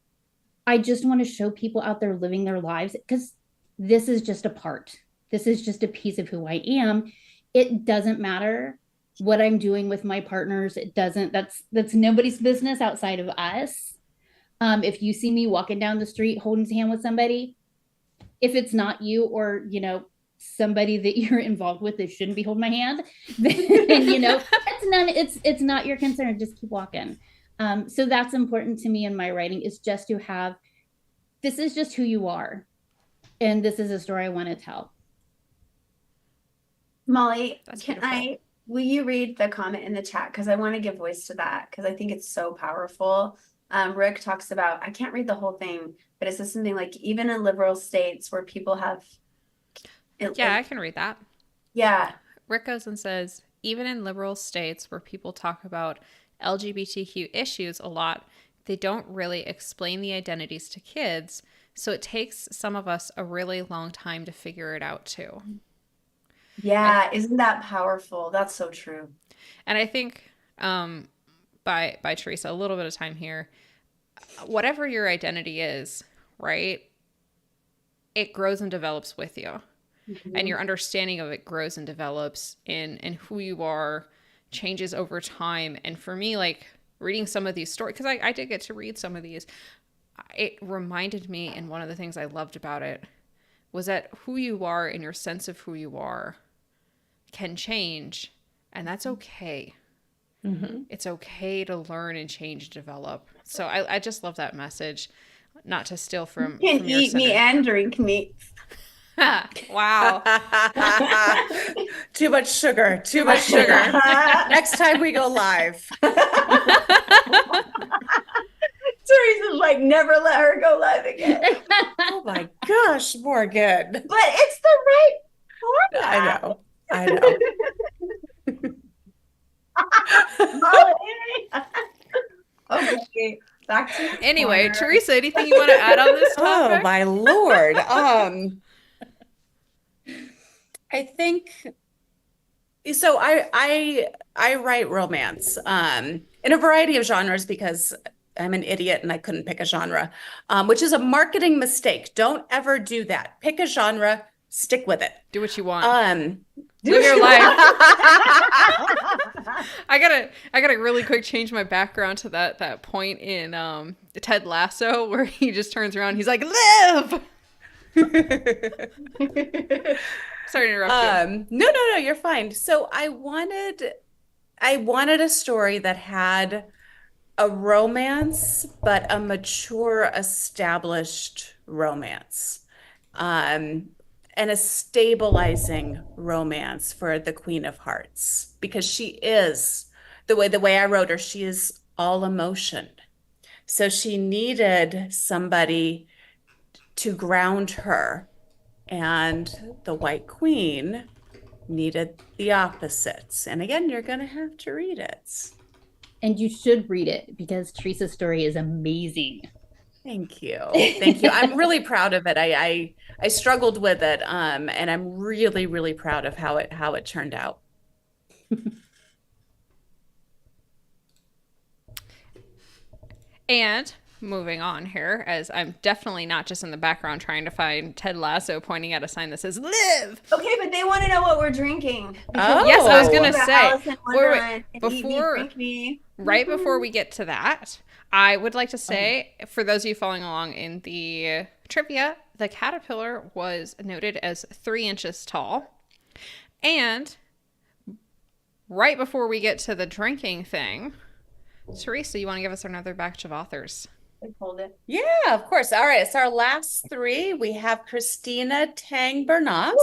I just want to show people out there living their lives, because this is just a part. This is just a piece of who I am. It doesn't matter what I'm doing with my partners. It doesn't, that's nobody's business outside of us. If you see me walking down the street holding hand with somebody, if it's not you, or, somebody that you're involved with that shouldn't be holding my hand, then, it's not your concern. Just keep walking. So that's important to me in my writing, is just to have, this is just who you are. And this is a story I want to tell. Molly, will you read the comment in the chat? Because I want to give voice to that, because I think it's so powerful. Rick talks about, I can't read the whole thing, but it says something like, even in liberal states where people have, Yeah, I can read that. yeah. Rick goes and says, even in liberal states where people talk about LGBTQ issues a lot, they don't really explain the identities to kids, so it takes some of us a really long time to figure it out too. Yeah, isn't that powerful? That's so true. And I think by Theresa, a little bit of time here, whatever your identity is, right? It grows and develops with you. And your understanding of it grows and develops in who you are, changes over time. And for me, like reading some of these stories, because I did get to read some of these, it reminded me, and one of the things I loved about it was that who you are and your sense of who you are can change, and that's okay. Mm-hmm. It's okay to learn and change, develop. So I just love that message. Not to steal from You can from your eat me center. and drink me. Wow. Too much sugar. Too much sugar. Next time we go live. Teresa's like, never let her go live again. Oh my gosh, Morgan. But it's the right format. I know. Okay, back to Anyway, corner. Theresa, anything you want to add on this Oh topic? my Lord. I think so. I write romance in a variety of genres because I'm an idiot and I couldn't pick a genre, which is a marketing mistake. Don't ever do that. Pick a genre, stick with it. Do what you want. Live your life. I gotta really quick change my background to that point in Ted Lasso where he just turns around, he's like, live. Sorry to interrupt you. No, you're fine. So I wanted a story that had a romance, but a mature, established romance. And a stabilizing romance for the Queen of Hearts, because she is the way I wrote her, she is all emotion. So she needed somebody to ground her, and the White Queen needed the opposites. And again, you're going to have to read it. And you should read it because Theresa's story is amazing. Thank you. I'm really proud of it. I struggled with it, and I'm really, really proud of how it turned out. And moving on here, as I'm definitely not just in the background trying to find Ted Lasso pointing at a sign that says "Live." Okay, but they want to know what we're drinking. Oh. Yes, I was gonna About say Alice in Wonderland and Eat Me, before Drink Me. right before we get to that, I would like to say, for those of you following along in the trivia, the caterpillar was noted as 3 inches tall. And right before we get to the drinking thing, Theresa, you want to give us another batch of authors? Like, hold it. Yeah, of course. All right, it's our last 3. We have Christina Tang Bernas.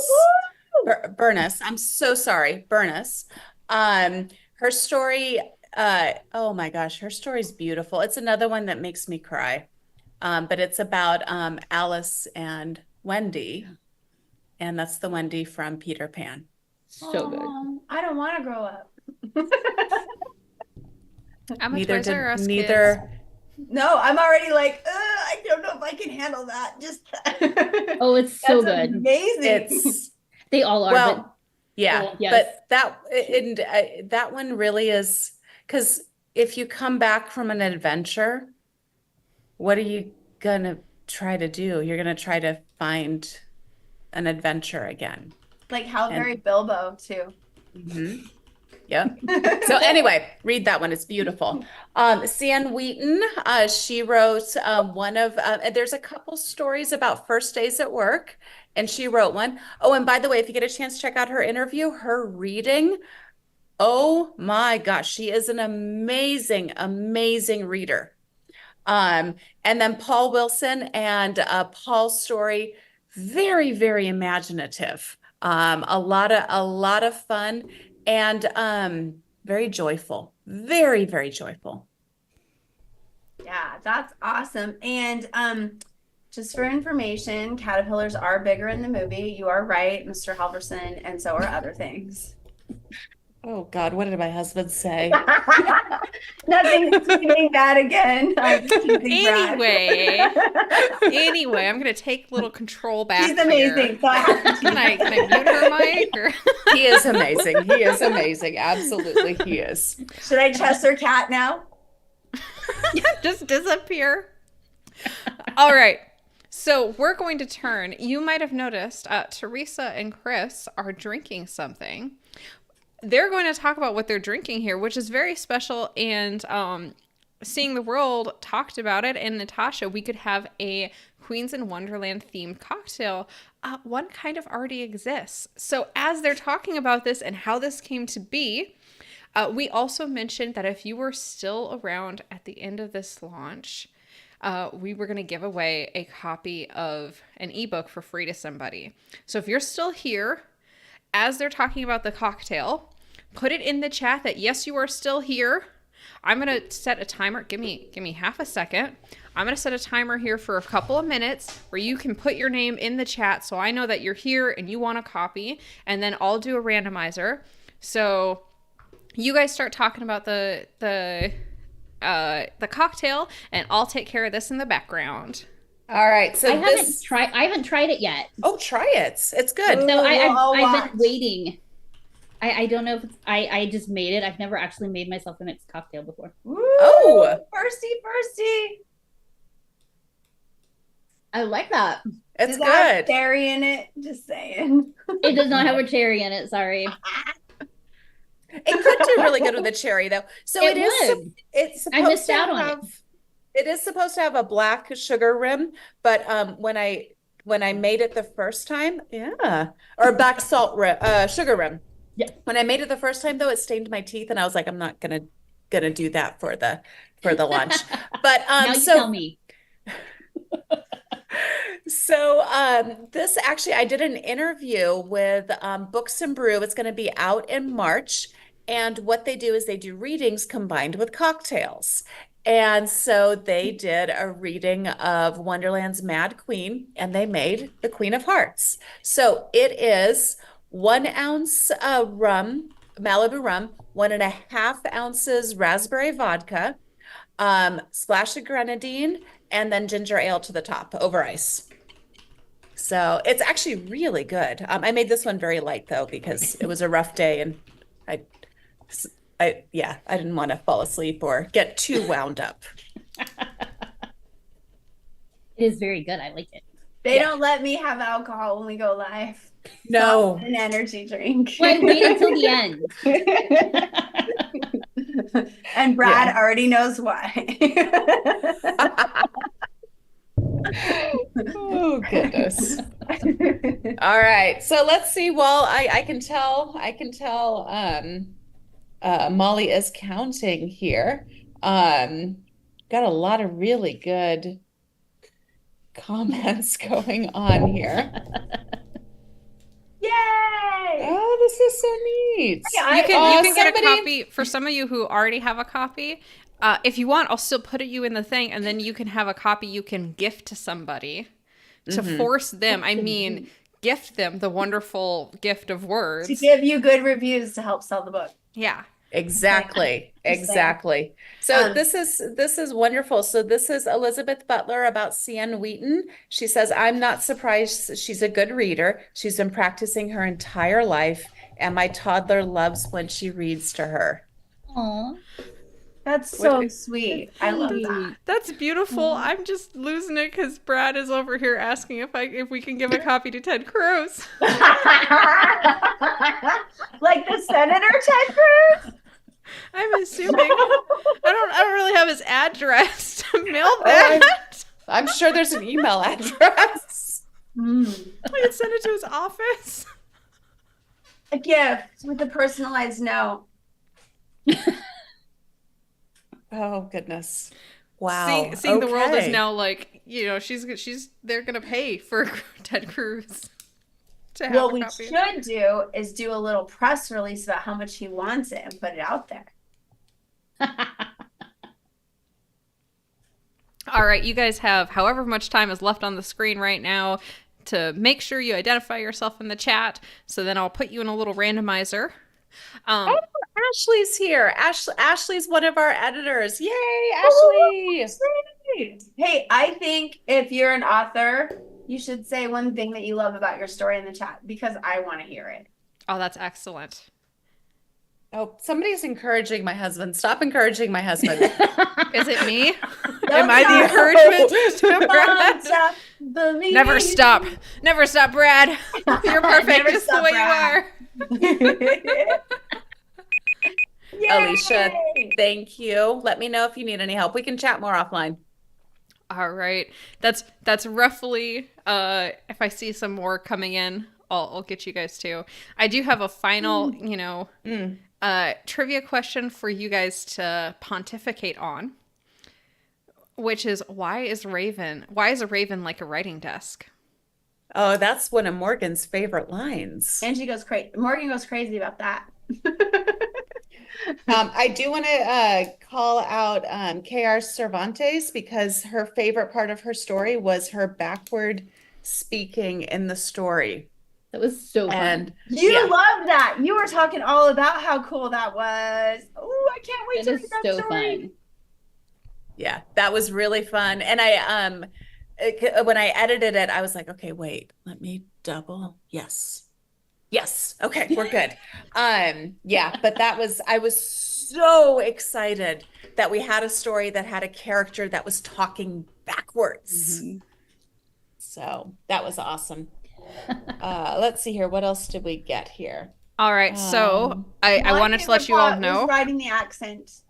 Bernas. I'm so sorry, Bernas. Her story. Oh my gosh, her story is beautiful. It's another one that makes me cry. But it's about Alice and Wendy, and that's the Wendy from Peter Pan. So good. I don't want to grow up. How much wiser are us kids? No, I'm already like, I don't know if I can handle that. Just Oh, it's so that's good. amazing. They all are. Well, but yeah, yes. but that one really is, because if you come back from an adventure, what are you gonna try to do? You're gonna try to find an adventure again. Like how very Bilbo too. Mm-hmm. Yep. So anyway, read that one. It's beautiful. Sian Wheaton, she wrote one of, there's a couple stories about first days at work, and she wrote one. Oh, and by the way, if you get a chance, check out her interview, her reading. Oh my gosh, she is an amazing, amazing reader. And then Paul Wilson and Paul's story, very, very imaginative. A lot of fun. And very joyful, very, very joyful. Yeah, that's awesome. And just for information, caterpillars are bigger in the movie. You are right, Mr. Halvorsen, and so are other things. Oh God, what did my husband say? Nothing doing that again. I'm just teasing Brad. Anyway, I'm gonna take a little control back. She's amazing. Here. So I have to tease Can I mute her mic? Or? He is amazing. He is amazing. Absolutely, he is. Should I trust her cat now? Just disappear. All right. So we're going to turn. You might have noticed Theresa and Chris are drinking something. They're going to talk about what they're drinking here, which is very special. And seeing the world talked about it. And Natasha, we could have a Queens in Wonderland themed cocktail. One kind of already exists. So as they're talking about this and how this came to be, we also mentioned that if you were still around at the end of this launch, we were going to give away a copy of an ebook for free to somebody. So if you're still here, as they're talking about the cocktail, put it in the chat that yes, you are still here. I'm going to set a timer. Give me half a second. I'm going to set a timer here for a couple of minutes where you can put your name in the chat so I know that you're here and you want a copy, and then I'll do a randomizer. So you guys start talking about the cocktail, and I'll take care of this in the background. All right. So I haven't tried it yet. Oh, try it. It's good. So I'll I've been waiting. I don't know if it's, I just made it. I've never actually made myself a mixed cocktail before. Ooh, Oh. firsty. I like that. It's Does that have good. cherry in it? Just saying. It does not have a cherry in it. Sorry. It could do really good with a cherry, though. So It it's would. it's I supposed missed to out on have, it is supposed to have a black sugar rim, but when I made it the first time, or black salt rim, sugar rim. Yeah. When I made it the first time, though, it stained my teeth, and I was like, I'm not gonna do that for the lunch. But Now you tell me. So this actually, I did an interview with Books and Brew. It's going to be out in March. And what they do is they do readings combined with cocktails. And so they did a reading of Wonderland's Mad Queen, and they made the Queen of Hearts. So it is 1 ounce rum, Malibu rum, 1.5 ounces raspberry vodka, splash of grenadine, and then ginger ale to the top over ice. So it's actually really good. I made this one very light though, because it was a rough day, and I didn't want to fall asleep or get too wound up. It is very good. I like it. They don't let me have alcohol when we go live. No. An energy drink. Wait until the end. And Brad already knows why. Oh goodness. All right. So let's see. Well, I can tell Molly is counting here. Got a lot of really good comments going on here. Yay! Oh, this is so neat. Yeah, You can get a somebody- copy for some of you who already have a copy. If you want, I'll still put you in the thing, and then you can have a copy you can gift to somebody to force them. I mean, gift them the wonderful gift of words. To give you good reviews to help sell the book. Yeah. Exactly. Just Exactly. So this is wonderful. So this is Elizabeth Butler about Cian Wheaton. She says, I'm not surprised. She's a good reader. She's been practicing her entire life, and my toddler loves when she reads to her. Aw. That's so sweet. I love that. That's beautiful. I'm just losing it because Brad is over here asking if we can give a copy to Ted Cruz. Like the Senator Ted Cruz? I'm assuming. I don't really have his address to mail that. I'm sure there's an email address. I can send it to his office. A gift with a personalized note. Oh goodess. Wow. Seeing the world is Okay. now like, they're gonna pay for Ted Cruz to have What a we copy. should do is do a little press release about how much he wants it and put it out there. All right, you guys have however much time is left on the screen right now to make sure you identify yourself in the chat. So then I'll put you in a little randomizer. Oh, Ashley's here. Ashley's one of our editors. Yay, Ashley! Hey, I think if you're an author, you should say one thing that you love about your story in the chat because I want to hear it. Oh, that's excellent. Oh, somebody's encouraging my husband. Stop encouraging my husband. Is it me? Am I the encouragement to Brad? Believe. Never stop. Never stop, Brad. You're perfect Never just stop, the way Brad. you are. Alicia, thank you. Let me know if you need any help. We can chat more offline. All right. That's roughly if I see some more coming in, I'll get you guys too. I do have a final, trivia question for you guys to pontificate on, which is why is a raven like a writing desk? Oh, that's one of Morgan's favorite lines. And she goes crazy. Morgan goes crazy about that. I do want to call out K.R. Cervantes because her favorite part of her story was her backward speaking in the story. That was so And fun. You yeah. loved that. You were talking all about how cool that was. Oh, I can't wait It to is read that so story. fun. Yeah, that was really fun. And I when I edited it, I was like, okay, wait, let me double. Yes. Okay, we're good. Yeah, but I was so excited that we had a story that had a character that was talking backwards. Mhm. So that was awesome. Let's see here. What else did we get here? All right. So I My wanted to let favorite you all part know. was writing the accent.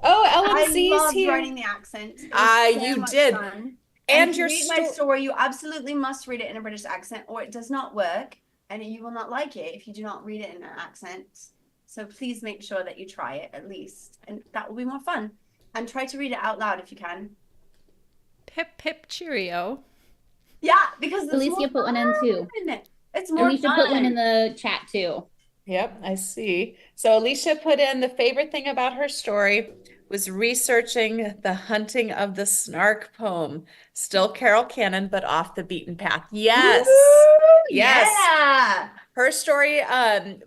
Oh, I LMC's loved here. writing the accent. It was so You much did. fun. And if your you read my story, you absolutely must read it in a British accent, or it does not work, and you will not like it if you do not read it in an accent. So please make sure that you try it at least, and that will be more fun. And try to read it out loud if you can. Pip pip cheerio. Yeah, because it's Alicia more put one in too. fun. It's more Alicia fun. put one in the chat too. Yep, I see. So Alicia put in the favorite thing about her story was researching the Hunting of the Snark poem. Still Carol canon, but off the beaten path. Yes. Woo, Yes. Yeah. Her story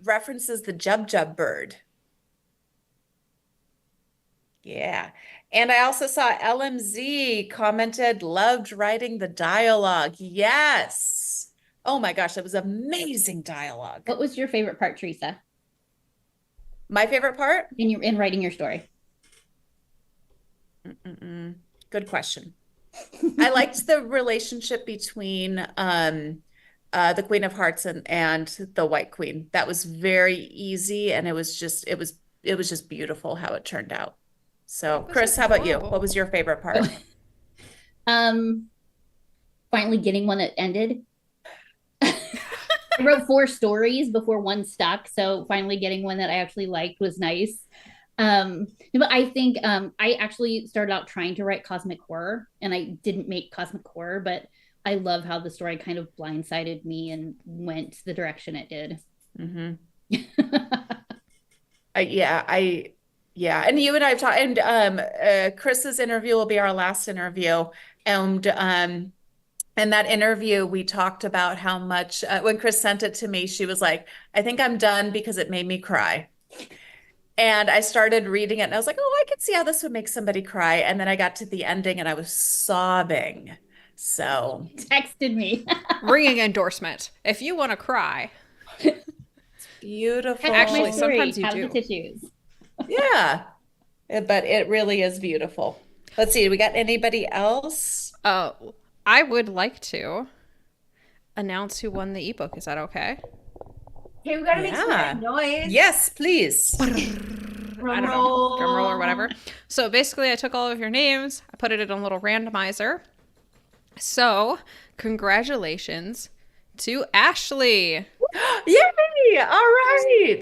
references the Jub bird. Yeah. And I also saw LMZ commented, loved writing the dialogue. Yes. Oh my gosh, that was amazing dialogue. What was your favorite part, Theresa, My favorite part? in writing your story? Good question. I liked the relationship between the Queen of Hearts and the White Queen. That was very easy, and it was just beautiful how it turned out. So, Chris, how about you? What was your favorite part? Finally getting one that ended. I wrote 4 stories before one stuck, so finally getting one that I actually liked was nice. But I think I actually started out trying to write cosmic horror, and I didn't make cosmic horror, but I love how the story kind of blindsided me and went the direction it did. Yeah, and you and I have talked, and Chris's interview will be our last interview, and in that interview we talked about how much when Chris sent it to me, she was like, I think I'm done because it made me cry. And I started reading it and I was like, oh, I could see how this would make somebody cry. And then I got to the ending and I was sobbing. So Texted me. Ringing endorsement. If you want to cry. It's beautiful. Actually, sometimes you have do. the tissues. Yeah. But it really is beautiful. Let's see. Do we got anybody else? I would like to announce who won the ebook. Is that okay? Hey, we gotta make some Yeah. noise. Yes, please. I don't know, drum roll or whatever. So basically, I took all of your names, I put it in a little randomizer. So, congratulations to Ashley. Yay! All right.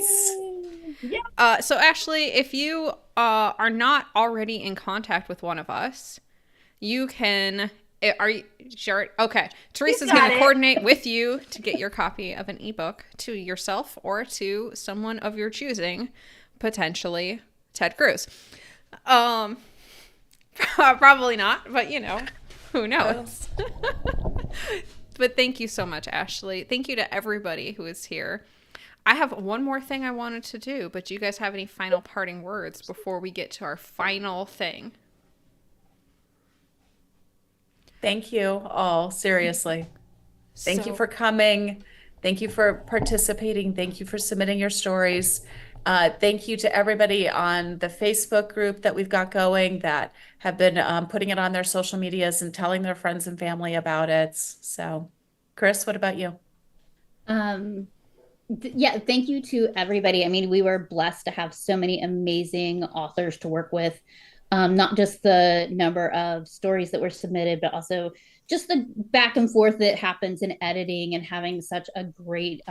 So Ashley, if you are not already in contact with one of us, you can. Are you sure? Okay. Teresa's going to coordinate with you to get your copy of an ebook to yourself or to someone of your choosing, potentially Ted Cruz. Probably not, but who knows? But thank you so much, Ashley. Thank you to everybody who is here. I have one more thing I wanted to do, but do you guys have any final parting words before we get to our final thing? Thank you all, seriously. Thank you for coming. Thank you for participating. Thank you for submitting your stories. Thank you to everybody on the Facebook group that we've got going that have been putting it on their social medias and telling their friends and family about it. So, Chris, what about you? Yeah, thank you to everybody. I mean, we were blessed to have so many amazing authors to work with. Not just the number of stories that were submitted, but also just the back and forth that happens in editing and having such a great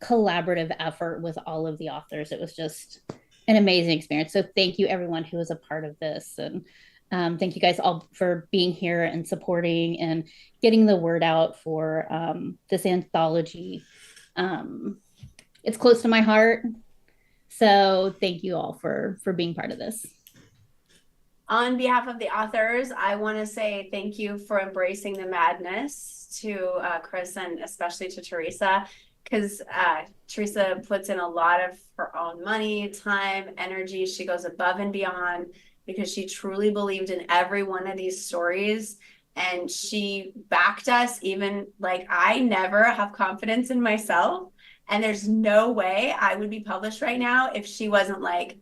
collaborative effort with all of the authors. It was just an amazing experience. So thank you everyone who was a part of this. And thank you guys all for being here and supporting and getting the word out for this anthology. It's close to my heart. So thank you all for being part of this. On behalf of the authors, I want to say thank you for embracing the madness to Chris and especially to Theresa, because Theresa puts in a lot of her own money, time, energy. She goes above and beyond because she truly believed in every one of these stories. And she backed us, even like I never have confidence in myself. And there's no way I would be published right now if she wasn't like,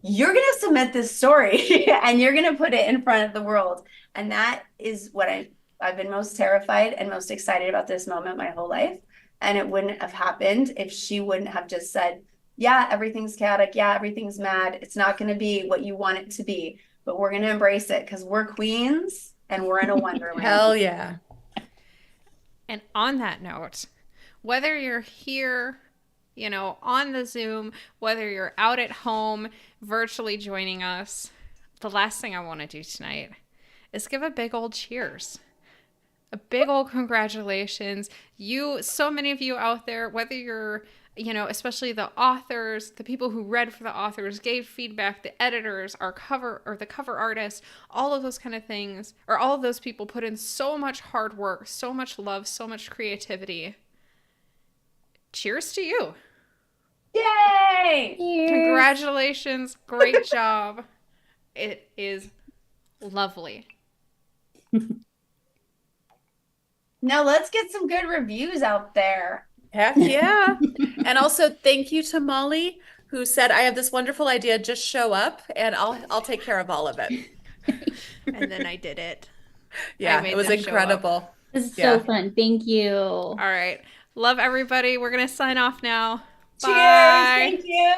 you're going to submit this story and you're going to put it in front of the world. And that is what I've been most terrified and most excited about this moment my whole life. And it wouldn't have happened if she wouldn't have just said, yeah, everything's chaotic. Yeah, everything's mad. It's not going to be what you want it to be, but we're going to embrace it because we're queens and we're in a wonderland. Hell yeah. And on that note, whether you're here, on the Zoom, whether you're out at home, virtually joining us, the last thing I want to do tonight is give a big old cheers. A big old congratulations. So many of you out there, whether you're, especially the authors, the people who read for the authors, gave feedback, the editors, the cover artists, all of those kind of things, or all of those people put in so much hard work, so much love, so much creativity. Cheers to you. Yay! Cheers. Congratulations. Great job. It is lovely. Now let's get some good reviews out there. Heck yeah. And also thank you to Molly, who said, I have this wonderful idea, just show up and I'll take care of all of it. And then I did it. Yeah, it was incredible. This is so fun. Thank you. All right. Love everybody. We're going to sign off now. Cheers. Bye. Thank you.